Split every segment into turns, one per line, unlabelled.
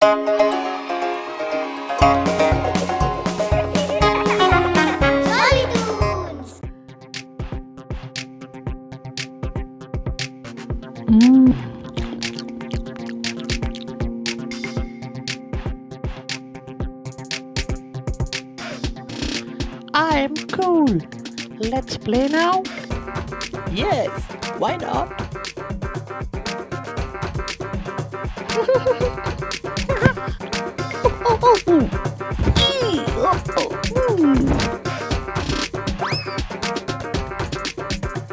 I'm cool. Let's play now.
Yes, why not?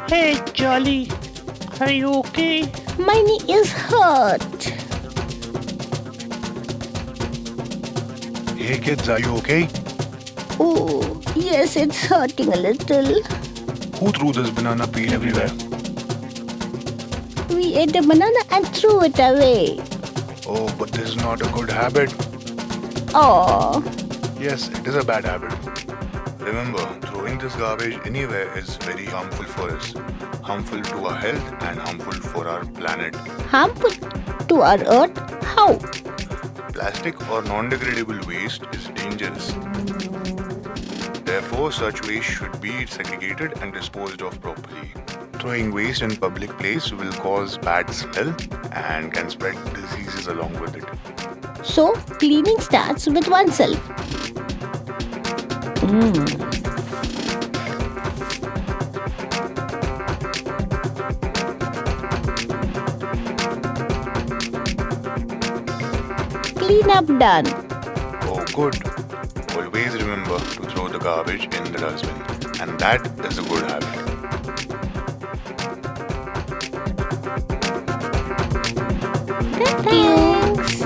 Hey, Jolly. Are you okay?
My knee is hurt.
Hey kids, are you okay?
Oh, yes, it's hurting a little.
Who threw this banana peel everywhere?
We ate a banana and threw it away.
Oh, but this is not a good habit.
Oh,
Yes, it is a bad habit. Remember, throwing this garbage anywhere is very harmful for us. Harmful to our health and harmful for our planet.
harmful to our earth? How?
Plastic or non-degradable waste is dangerous. Therefore, such waste should be segregated and disposed of properly. Throwing waste in public place will cause bad smell and can spread diseases along with it.
So, cleaning starts with oneself. Clean up done.
Oh, good. Always remember to throw the garbage in the dustbin, and that is a good habit.
Thanks.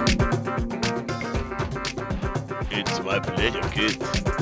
It's my pleasure, kids.